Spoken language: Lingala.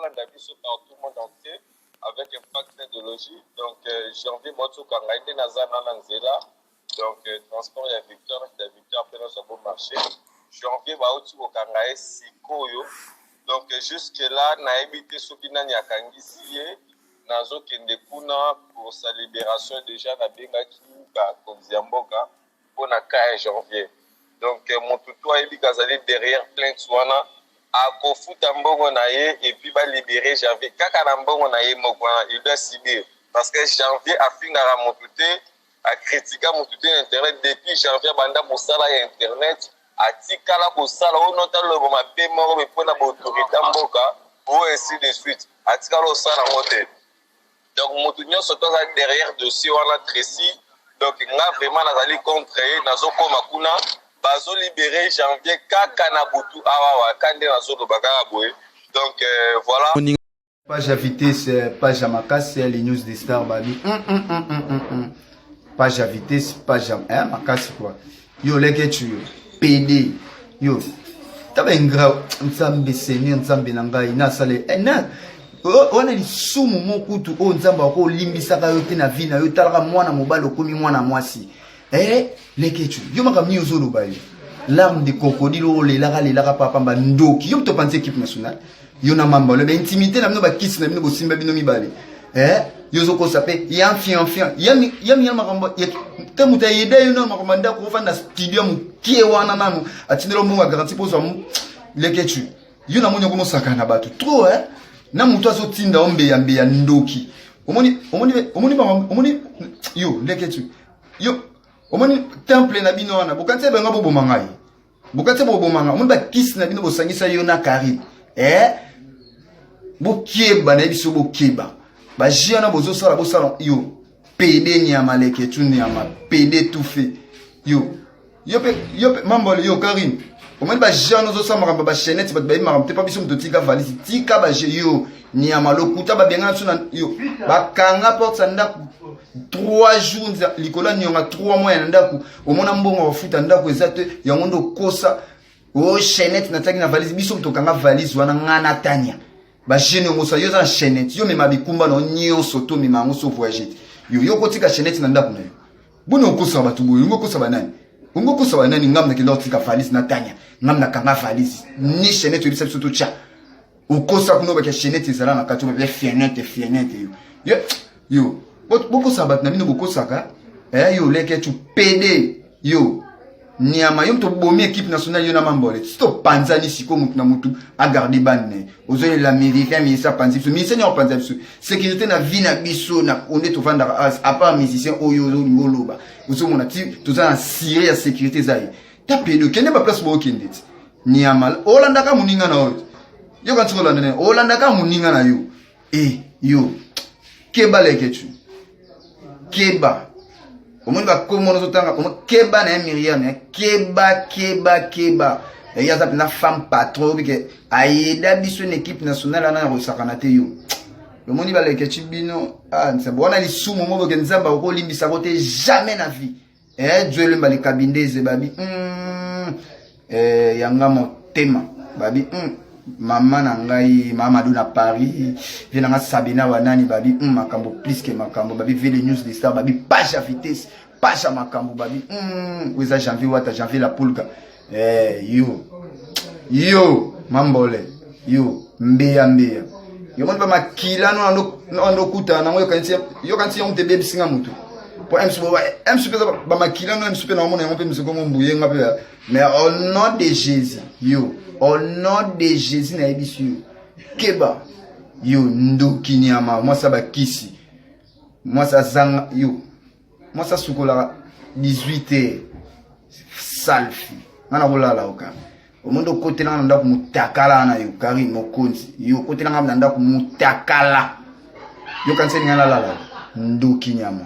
Biso partout le monde entier avec Impact Technologie. Donc, janvier, Moto Kangaïde, Nazana Nanzela. Donc, transport et Victor, après notre marché. Janvier, Baouti Kangaï, Sikoyo. Donc, jusque-là, na évité Soukina Nyakangisiye, Nazo Kendekuna pour sa libération déjà, na Bengaki, Koziamboga, pour na 15 janvier. Donc, mon toutou a été derrière plein de soins. A kofuta mbongo na ye et puis va libérer janvier kaka na mbongo na ye mokwana il doit subir parce que janvier a fini à motuté a critiquer motuté internet depuis janvier banda mosala ya internet a tikala kosala o nota le ma pe moko be pona ba autorité mboka ou ainsi de suite a tikala osala ngote donc motu nyonso toza derrière dossier wana Tracy donc nga vraiment nazali contre ye nazokoma kuna bazo libéré janvier kaka na butu awa kande nazo lobaka boye donc voilà page à vitesse page à makasi les news des stars babi page à vitesse page à makasi quoi yo leke tu PD yo taba ingra nzambe seigneur nzambe na ngai na sale na on a lisumu mokutu o nzamba ko limbisaka yo te na vie na yo talaka mwana mobalo komi mwana mwasi leke tu yo makamni ozolo bayo l'arme de crocodile o le lara papa mba ndoki yo to penser équipe nationale yo na mamba le intimité na bino ba kiss na bino bo simba bino mibale yo zo ko sape ya fian yami makambo te muta yeda yo na makambo ndako fanda studio mu kie wana nanu atindelo munga garantie pour ça leke tu yo na monyo kono sakana batu trop na mutu azo tinda ombe ya ndoki omoni yo leke tu yo omoni temple na bino wana bokantie benga bobo mangai bokantie bobo manga omoni ba kiss na bino bosangisa yo na Karim bokieba na biso bokieba ba jiana bozo sala bosala yo PD nyama leke tu nyama PD tout fait yo mambo yo Karim omoni ba jiana zo sala makamba ba chaînette ba makamba te pa biso mtotika valise tika ba yo nyama lokuta ba benga tuna yo ba kanga porte sanda 3 jours likola nyonga 3 mois na ndaku omona mbongo wafuta ndaku ezate yangondo kosa o chaînette nataki na valise biso mtokanga valise wana ngana tanya ba jeune ngosa yo za chaînette yo mema bikumba no nyonso to mema ngoso voyager yo kotika chaînette na ndaku na yo buna okosa batu boyo ngokosa banani ngokosa banani ngamna kilo tika valise na tanya ngamna kanga valise ni chaînette yo biso to cha okosa kuno ba chaînette ezala na katu ba fienette yo boko sabat na bino boko saka yo leke tu PD yo nyama yo to bomi équipe nationale yo na mambole stop panzani siko mutu na mutu a garder banne ozo l'américain mais ça panzi so mais seigneur panzi so sécurité na vie na biso na onde to vanda à part musicien oyo ngoloba ozo mona ti to za na Syrie ya sécurité zai ta PD kende ba place bo kende nyama olanda ka muninga na yo kan tsola nene olanda ka muninga na yo yo keba leke tu keba omoni ba komono zotanga omo keba na Myriam keba et ya zapna femme patron bike ayeda biso une équipe nationale na rosakana te yo omoni ba leke chibino nsabo wana lisumu mo boke nzamba ko limbisa ko te jamais na vie Dieu le mbali kabindeze babi yanga motema babi mama na ngai mama na Paris vina nga Sabina wanani babi makambo plus que makambo babi vile news des stars babi page à vitesse page à makambo babi weza janvier wata janvier la pulga yo mambole yo mbea yo mona ba makila no kuta na yo kanti on te bebe singa mutu pour MC ba makila no MC na mona mo mse ko mbuye nga pe mais au nom de Jésus yo au nom de Jésus na ebisu keba yo ndoki nyama moi ça ba kisi moi ça zanga yo moi ça sukola 18h salfi ngana kolala oka omondo kote na ndaku mutakala na yo Karim mokonzi yo kote na ngam ndaku mutakala yo kanse ngana lala ndoki nyama